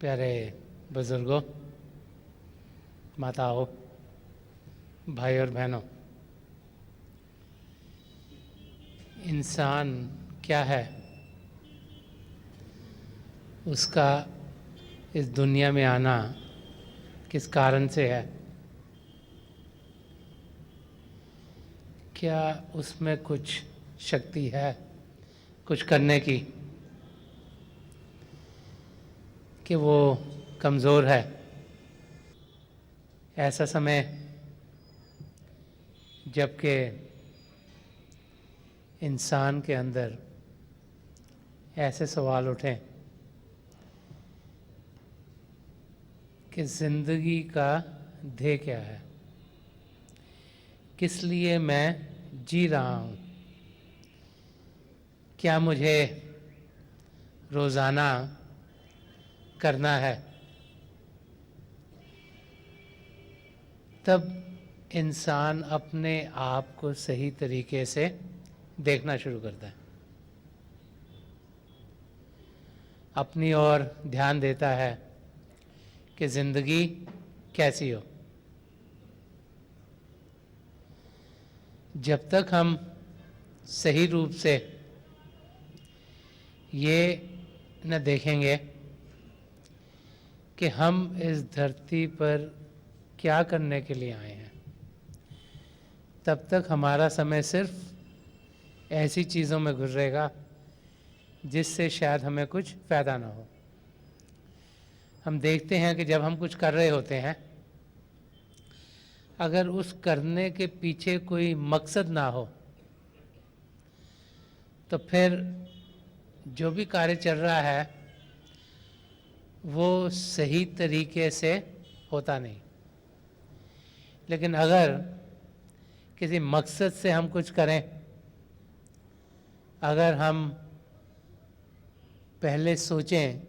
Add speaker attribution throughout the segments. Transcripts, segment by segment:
Speaker 1: प्यारे बुजुर्गों, माताओं, भाई और बहनों, इंसान क्या है, उसका इस दुनिया में आना किस कारण से है, क्या उसमें कुछ शक्ति है कुछ करने की कि वो कमज़ोर है। ऐसा समय जबकि इंसान के अंदर ऐसे सवाल उठें कि ज़िंदगी का ध्येय क्या है, किस लिए मैं जी रहा हूँ, क्या मुझे रोज़ाना करना है, तब इंसान अपने आप को सही तरीके से देखना शुरू करता है, अपनी ओर ध्यान देता है कि ज़िंदगी कैसी हो। जब तक हम सही रूप से ये न देखेंगे कि हम इस धरती पर क्या करने के लिए आए हैं, तब तक हमारा समय सिर्फ ऐसी चीज़ों में गुजरेगा जिससे शायद हमें कुछ फ़ायदा ना हो। हम देखते हैं कि जब हम कुछ कर रहे होते हैं, अगर उस करने के पीछे कोई मकसद ना हो तो फिर जो भी कार्य चल रहा है वो सही तरीके से होता नहीं। लेकिन अगर किसी मकसद से हम कुछ करें, अगर हम पहले सोचें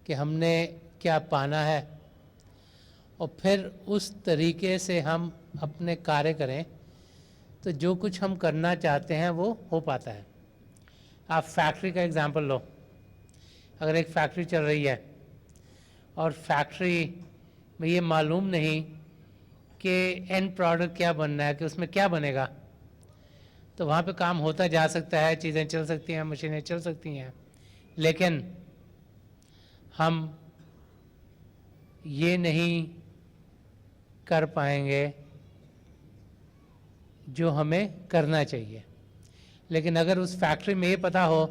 Speaker 1: कि हमने क्या पाना है और फिर उस तरीके से हम अपने कार्य करें, तो जो कुछ हम करना चाहते हैं वो हो पाता है। आप फैक्ट्री का एग्जांपल लो। अगर एक फैक्ट्री चल रही है और फैक्ट्री में ये मालूम नहीं कि एंड प्रोडक्ट क्या बनना है, कि उसमें क्या बनेगा, तो वहाँ पे काम होता जा सकता है, चीज़ें चल सकती हैं, मशीनें चल सकती हैं, लेकिन हम ये नहीं कर पाएंगे जो हमें करना चाहिए। लेकिन अगर उस फैक्ट्री में ये पता हो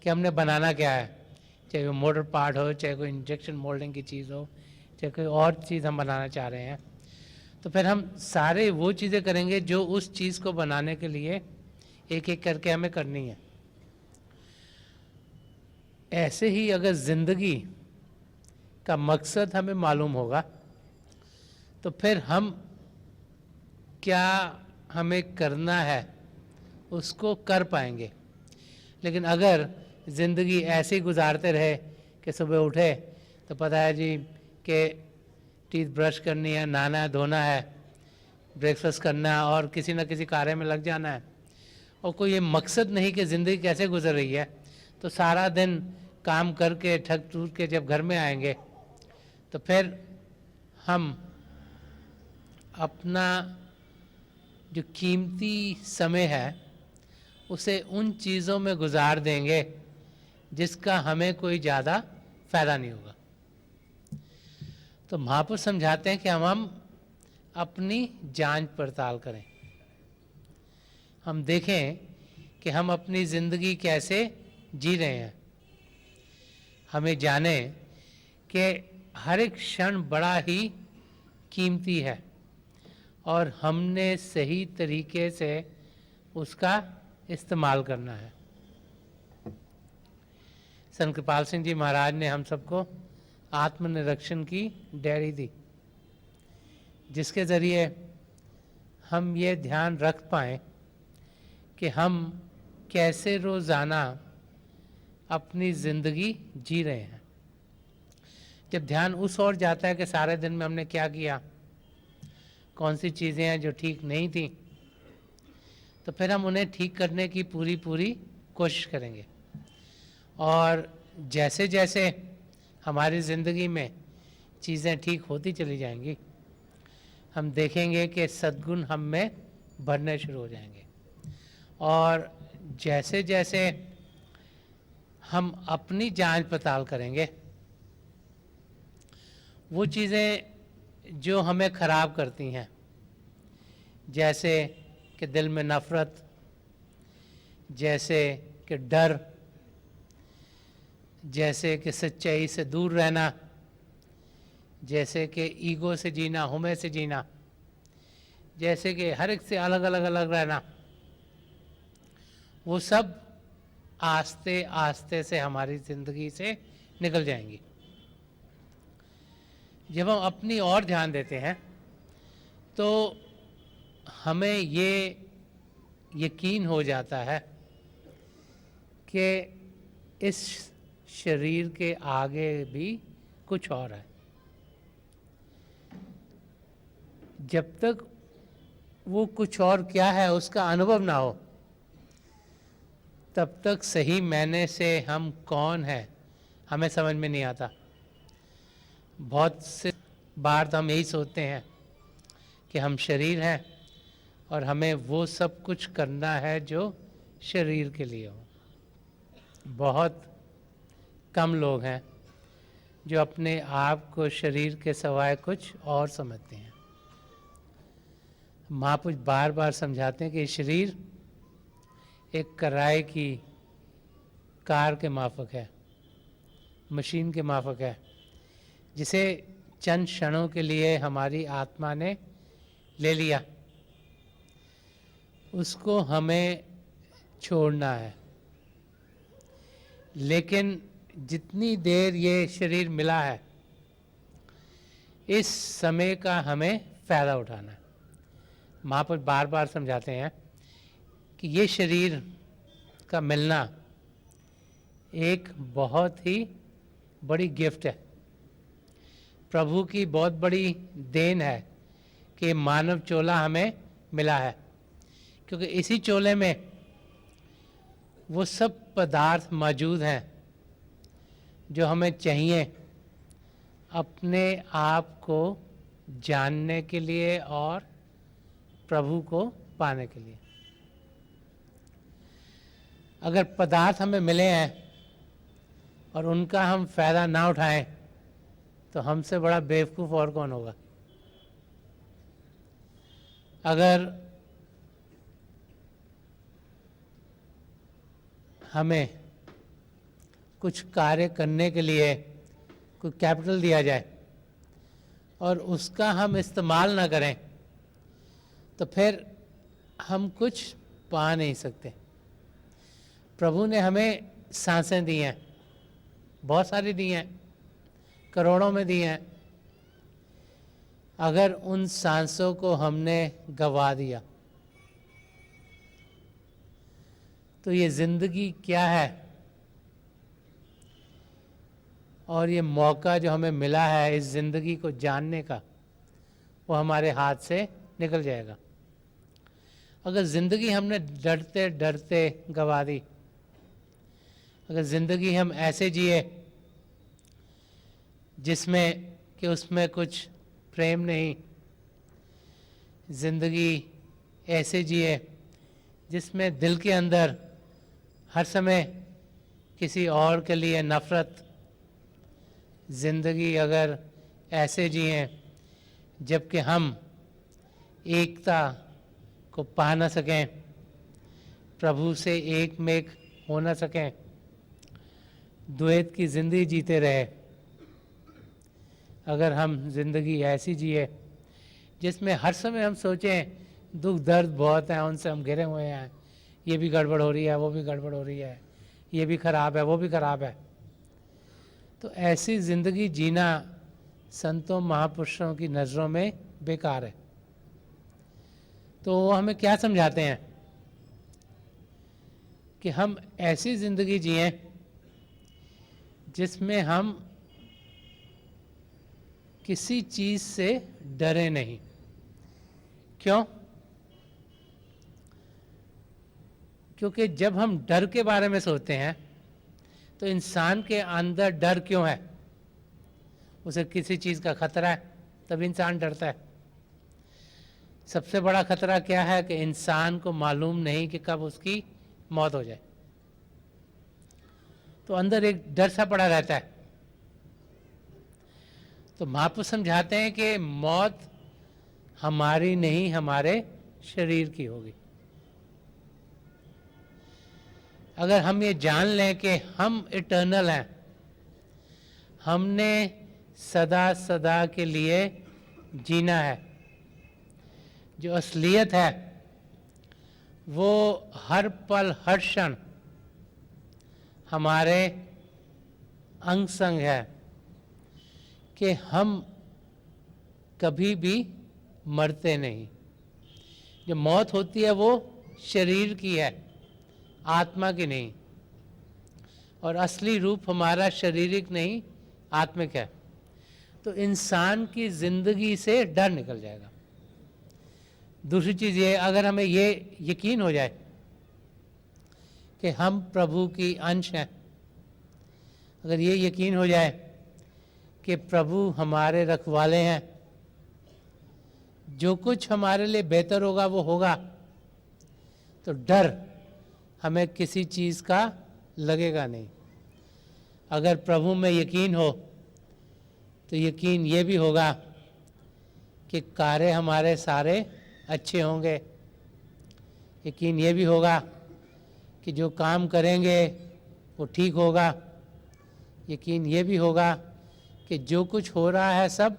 Speaker 1: कि हमने बनाना क्या है, चाहे वो मोटर पार्ट हो, चाहे कोई इंजेक्शन मोल्डिंग की चीज़ हो, चाहे कोई और चीज़ हम बनाना चाह रहे हैं, तो फिर हम सारे वो चीज़ें करेंगे जो उस चीज़ को बनाने के लिए एक एक करके हमें करनी है। ऐसे ही अगर ज़िंदगी का मकसद हमें मालूम होगा तो फिर हम क्या हमें करना है उसको कर पाएंगे। लेकिन अगर ज़िंदगी ऐसे ही गुजारते रहे कि सुबह उठे तो पता है जी कि टीथ ब्रश करनी है, नहाना है, धोना है, ब्रेकफास्ट करना है और किसी न किसी कार्य में लग जाना है, और कोई ये मकसद नहीं कि ज़िंदगी कैसे गुजर रही है, तो सारा दिन काम करके थक टूट के जब घर में आएंगे तो फिर हम अपना जो कीमती समय है उसे उन चीज़ों में गुजार देंगे जिसका हमें कोई ज़्यादा फ़ायदा नहीं होगा। तो महापुरुष समझाते हैं कि हम अपनी जांच पड़ताल करें, हम देखें कि हम अपनी ज़िंदगी कैसे जी रहे हैं, हमें जाने कि हर एक क्षण बड़ा ही कीमती है और हमने सही तरीके से उसका इस्तेमाल करना है। संत कृपाल सिंह जी महाराज ने हम सबको आत्मनिरीक्षण की डायरी दी, जिसके ज़रिए हम ये ध्यान रख पाएँ कि हम कैसे रोज़ाना अपनी ज़िंदगी जी रहे हैं। जब ध्यान उस ओर जाता है कि सारे दिन में हमने क्या किया, कौन सी चीज़ें हैं जो ठीक नहीं थी, तो फिर हम उन्हें ठीक करने की पूरी कोशिश करेंगे। और जैसे जैसे हमारी ज़िंदगी में चीज़ें ठीक होती चली जाएंगी, हम देखेंगे कि सद्गुण हम में बढ़ने शुरू हो जाएंगे। और जैसे जैसे हम अपनी जांच पड़ताल करेंगे, वो चीज़ें जो हमें ख़राब करती हैं, जैसे कि दिल में नफ़रत, जैसे कि डर, जैसे कि सच्चाई से दूर रहना, जैसे कि ईगो से जीना, हुमे से जीना, जैसे कि हर एक से अलग अलग अलग रहना, वो सब आस्ते आस्ते से हमारी ज़िंदगी से निकल जाएंगी। जब हम अपनी ओर ध्यान देते हैं तो हमें ये यकीन हो जाता है कि इस शरीर के आगे भी कुछ और है। जब तक वो कुछ और क्या है उसका अनुभव ना हो, तब तक सही मायने से हम कौन हैं हमें समझ में नहीं आता। बहुत से बार तो हम यही सोचते हैं कि हम शरीर हैं और हमें वो सब कुछ करना है जो शरीर के लिए हो। बहुत कम लोग हैं जो अपने आप को शरीर के सिवाय कुछ और समझते हैं। महापुरुष बार बार समझाते हैं कि शरीर एक किराए की कार के माफक है, मशीन के माफक है, जिसे चंद क्षणों के लिए हमारी आत्मा ने ले लिया, उसको हमें छोड़ना है। लेकिन जितनी देर ये शरीर मिला है, इस समय का हमें फ़ायदा उठाना है। महापुरुष बार बार समझाते हैं कि ये शरीर का मिलना एक बहुत ही बड़ी गिफ्ट है, प्रभु की बहुत बड़ी देन है कि मानव चोला हमें मिला है, क्योंकि इसी चोले में वो सब पदार्थ मौजूद हैं जो हमें चाहिए अपने आप को जानने के लिए और प्रभु को पाने के लिए। अगर पदार्थ हमें मिले हैं और उनका हम फ़ायदा ना उठाएं तो हमसे बड़ा बेवकूफ़ और कौन होगा। अगर हमें कुछ कार्य करने के लिए कोई कैपिटल दिया जाए और उसका हम इस्तेमाल ना करें तो फिर हम कुछ पा नहीं सकते। प्रभु ने हमें सांसें दी हैं, बहुत सारी दी हैं, करोड़ों में दी हैं। अगर उन सांसों को हमने गंवा दिया तो ये ज़िंदगी क्या है, और ये मौका जो हमें मिला है इस ज़िंदगी को जानने का, वो हमारे हाथ से निकल जाएगा। अगर ज़िंदगी हमने डरते डरते गंवा दी, अगर ज़िंदगी हम ऐसे जिए जिसमें कि उसमें कुछ प्रेम नहीं, ज़िंदगी ऐसे जिए जिसमें दिल के अंदर हर समय किसी और के लिए नफ़रत, ज़िंदगी अगर ऐसे जिए जबकि हम एकता को पा न सकें, प्रभु से एक में एक हो न सकें, द्वैत की ज़िंदगी जीते रहे, अगर हम ज़िंदगी ऐसी जिए जिसमें हर समय हम सोचें दुख दर्द बहुत है, उनसे हम घिरे हुए हैं, ये भी गड़बड़ हो रही है, वो भी गड़बड़ हो रही है, ये भी ख़राब है, वो भी ख़राब है, तो ऐसी ज़िंदगी जीना संतों महापुरुषों की नज़रों में बेकार है। तो वो हमें क्या समझाते हैं कि हम ऐसी ज़िंदगी जिएं जिसमें हम किसी चीज़ से डरे नहीं। क्यों? क्योंकि जब हम डर के बारे में सोचते हैं तो इंसान के अंदर डर क्यों है? उसे किसी चीज़ का खतरा है, तब इंसान डरता है। सबसे बड़ा खतरा क्या है कि इंसान को मालूम नहीं कि कब उसकी मौत हो जाए, तो अंदर एक डर सा पड़ा रहता है। तो महापुरुष समझाते हैं कि मौत हमारी नहीं, हमारे शरीर की होगी। अगर हम ये जान लें कि हम इटर्नल हैं, हमने सदा सदा के लिए जीना है, जो असलियत है वो हर पल हर क्षण हमारे अंग संग है, कि हम कभी भी मरते नहीं। जो मौत होती है वो शरीर की है, आत्मा की नहीं, और असली रूप हमारा शारीरिक नहीं, आत्मिक है। तो इंसान की जिंदगी से डर निकल जाएगा। दूसरी चीज़ ये, अगर हमें ये यकीन हो जाए कि हम प्रभु की अंश हैं, अगर ये यकीन हो जाए कि प्रभु हमारे रखवाले हैं, जो कुछ हमारे लिए बेहतर होगा वो होगा, तो डर हमें किसी चीज़ का लगेगा नहीं। अगर प्रभु में यकीन हो तो यकीन ये भी होगा कि कार्य हमारे सारे अच्छे होंगे। यकीन ये भी होगा कि जो काम करेंगे वो ठीक होगा। यकीन ये भी होगा कि जो कुछ हो रहा है सब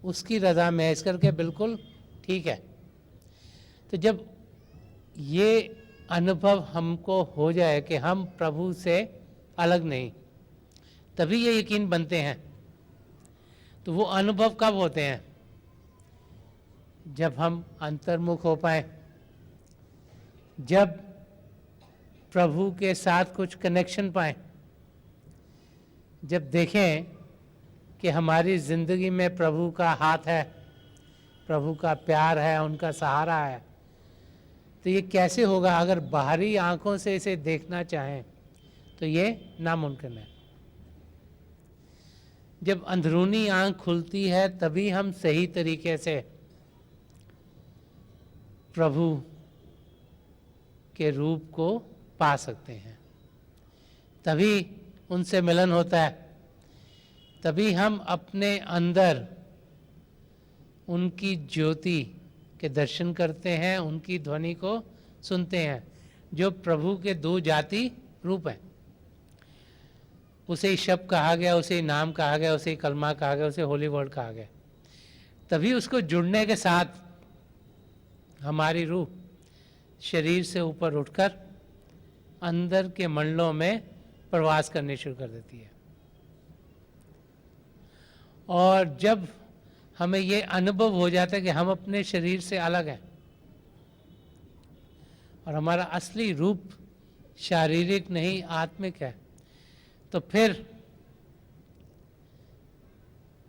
Speaker 1: उसकी रज़ा में है, इस करके बिल्कुल ठीक है। तो जब ये अनुभव हमको हो जाए कि हम प्रभु से अलग नहीं, तभी ये यकीन बनते हैं। तो वो अनुभव कब होते हैं? जब हम अंतर्मुख हो पाए, जब प्रभु के साथ कुछ कनेक्शन पाए, जब देखें कि हमारी ज़िंदगी में प्रभु का हाथ है, प्रभु का प्यार है, उनका सहारा है। तो ये कैसे होगा? अगर बाहरी आंखों से इसे देखना चाहें तो ये नामुमकिन है। जब अंदरूनी आंख खुलती है तभी हम सही तरीके से प्रभु के रूप को पा सकते हैं, तभी उनसे मिलन होता है, तभी हम अपने अंदर उनकी ज्योति के दर्शन करते हैं, उनकी ध्वनि को सुनते हैं, जो प्रभु के दो जाति रूप हैं। उसे ही शब्द कहा गया, उसे ही नाम कहा गया, उसे ही कलमा कहा गया, उसे होली वर्ड कहा गया। तभी उसको जुड़ने के साथ हमारी रूह शरीर से ऊपर उठकर अंदर के मंडलों में प्रवास करनी शुरू कर देती है। और जब हमें ये अनुभव हो जाता है कि हम अपने शरीर से अलग हैं और हमारा असली रूप शारीरिक नहीं आत्मिक है, तो फिर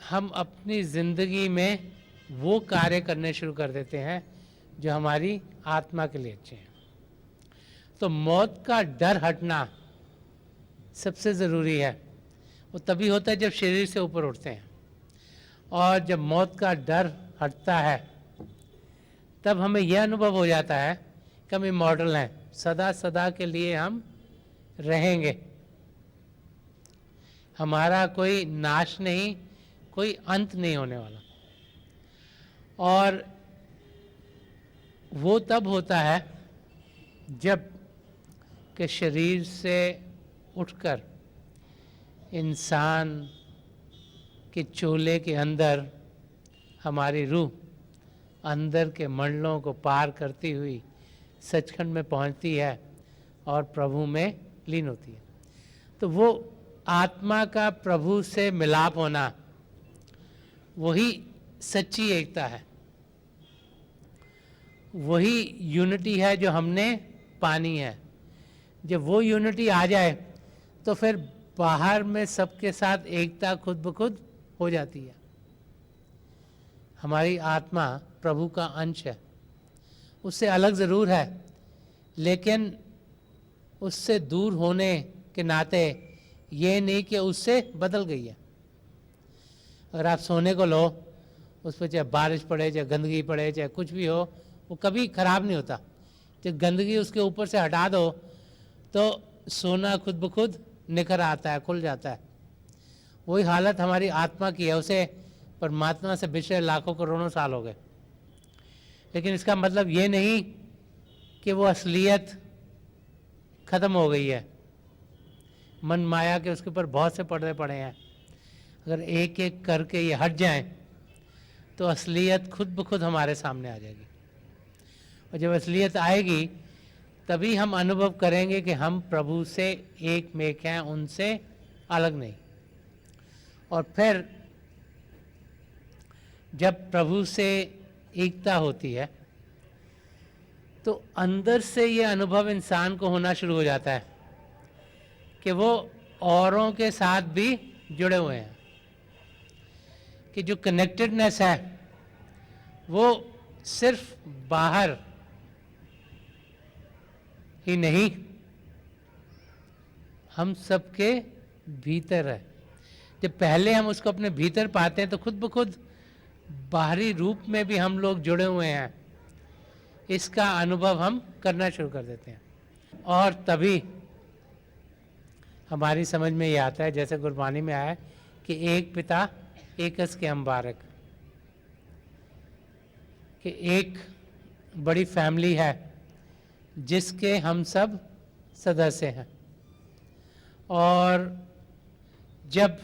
Speaker 1: हम अपनी ज़िंदगी में वो कार्य करने शुरू कर देते हैं जो हमारी आत्मा के लिए अच्छे हैं। तो मौत का डर हटना सबसे ज़रूरी है। वो तभी होता है जब शरीर से ऊपर उठते हैं, और जब मौत का डर हटता है तब हमें यह अनुभव हो जाता है कि हम इमॉर्टल हैं, सदा सदा के लिए हम रहेंगे। हमारा कोई नाश नहीं, कोई अंत नहीं होने वाला। और वो तब होता है जब के शरीर से उठकर इंसान के चोले के अंदर हमारी रूह अंदर के मंडलों को पार करती हुई सचखंड में पहुंचती है और प्रभु में लीन होती है। तो वो आत्मा का प्रभु से मिलाप होना, वही सच्ची एकता है, वही यूनिटी है जो हमने पानी है। जब वो यूनिटी आ जाए तो फिर बाहर में सबके साथ एकता खुद ब खुद हो जाती है। हमारी आत्मा प्रभु का अंश है, उससे अलग ज़रूर है, लेकिन उससे दूर होने के नाते ये नहीं कि उससे बदल गई है। अगर आप सोने को लो, उस पर चाहे बारिश पड़े, चाहे गंदगी पड़े, चाहे कुछ भी हो, वो कभी ख़राब नहीं होता। जब गंदगी उसके ऊपर से हटा दो तो सोना खुद ब खुद निखर आता है, खुल जाता है। वही हालत हमारी आत्मा की है। उसे परमात्मा से बिछड़े लाखों करोड़ों साल हो गए, लेकिन इसका मतलब ये नहीं कि वो असलियत ख़त्म हो गई है। मन माया के उसके ऊपर बहुत से पर्दे पड़े हैं। अगर एक एक करके ये हट जाएं तो असलियत खुद ब खुद हमारे सामने आ जाएगी। और जब असलियत आएगी तभी हम अनुभव करेंगे कि हम प्रभु से एक मेक हैं, उनसे अलग नहीं। और फिर जब प्रभु से एकता होती है तो अंदर से ये अनुभव इंसान को होना शुरू हो जाता है कि वो औरों के साथ भी जुड़े हुए हैं, कि जो कनेक्टेडनेस है वो सिर्फ बाहर ही नहीं, हम सबके भीतर है। जब पहले हम उसको अपने भीतर पाते हैं तो खुद ब खुद बाहरी रूप में भी हम लोग जुड़े हुए हैं, इसका अनुभव हम करना शुरू कर देते हैं। और तभी हमारी समझ में ये आता है, जैसे गुरबानी में आया है कि एक पिता एकस के हम बारक, कि एक बड़ी फैमिली है जिसके हम सब सदस्य हैं। और जब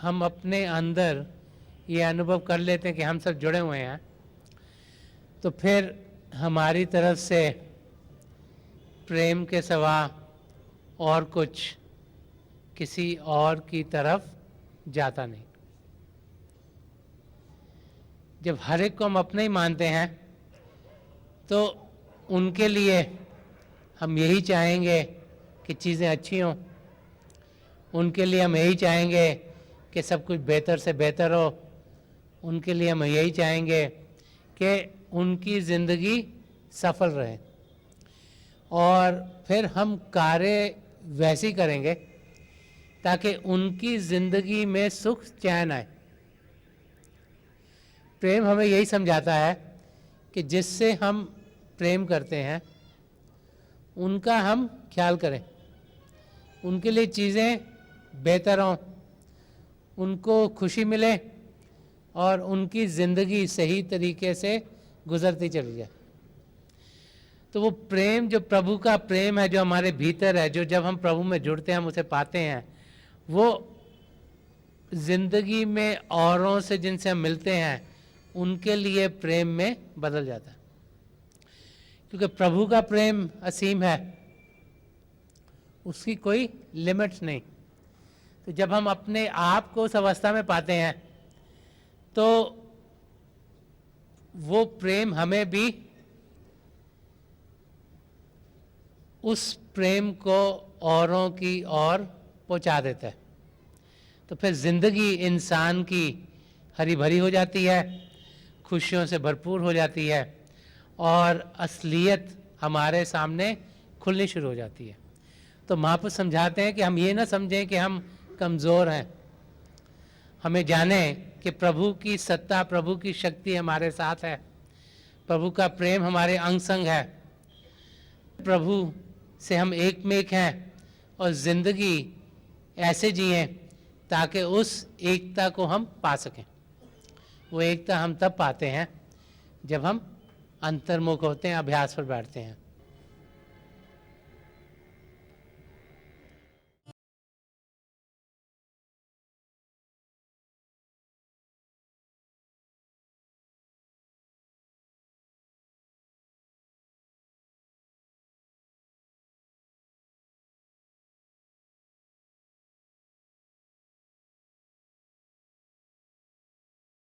Speaker 1: हम अपने अंदर ये अनुभव कर लेते हैं कि हम सब जुड़े हुए हैं, तो फिर हमारी तरफ से प्रेम के सिवा और कुछ किसी और की तरफ जाता नहीं। जब हर एक को हम अपने ही मानते हैं तो उनके लिए हम यही चाहेंगे कि चीज़ें अच्छी हों, उनके लिए हम यही चाहेंगे कि सब कुछ बेहतर से बेहतर हो, उनके लिए हम यही चाहेंगे कि उनकी ज़िंदगी सफल रहे। और फिर हम कार्य वैसे करेंगे ताकि उनकी ज़िंदगी में सुख चैन आए। प्रेम हमें यही समझाता है कि जिससे हम प्रेम करते हैं उनका हम ख्याल करें, उनके लिए चीज़ें बेहतर हों, उनको खुशी मिले और उनकी ज़िंदगी सही तरीके से गुजरती चली जाए। तो वो प्रेम, जो प्रभु का प्रेम है, जो हमारे भीतर है, जो जब हम प्रभु में जुड़ते हैं, हम उसे पाते हैं, वो ज़िंदगी में औरों से जिनसे हम मिलते हैं उनके लिए प्रेम में बदल जाता है। क्योंकि प्रभु का प्रेम असीम है, उसकी कोई लिमिट्स नहीं। तो जब हम अपने आप को उस अवस्था में पाते हैं तो वो प्रेम हमें भी उस प्रेम को औरों की ओर पहुंचा देता है। तो फिर ज़िंदगी इंसान की हरी भरी हो जाती है, खुशियों से भरपूर हो जाती है और असलियत हमारे सामने खुलनी शुरू हो जाती है। तो महापुरुष समझाते हैं कि हम ये ना समझें कि हम कमज़ोर हैं, हमें जाने कि प्रभु की सत्ता, प्रभु की शक्ति हमारे साथ है, प्रभु का प्रेम हमारे अंग संग है, प्रभु से हम एक मेक हैं और ज़िंदगी ऐसे जिएं ताकि उस एकता को हम पा सकें। वो एकता हम तब पाते हैं जब हम अंतर्मुख होते हैं, अभ्यास पर बैठते हैं।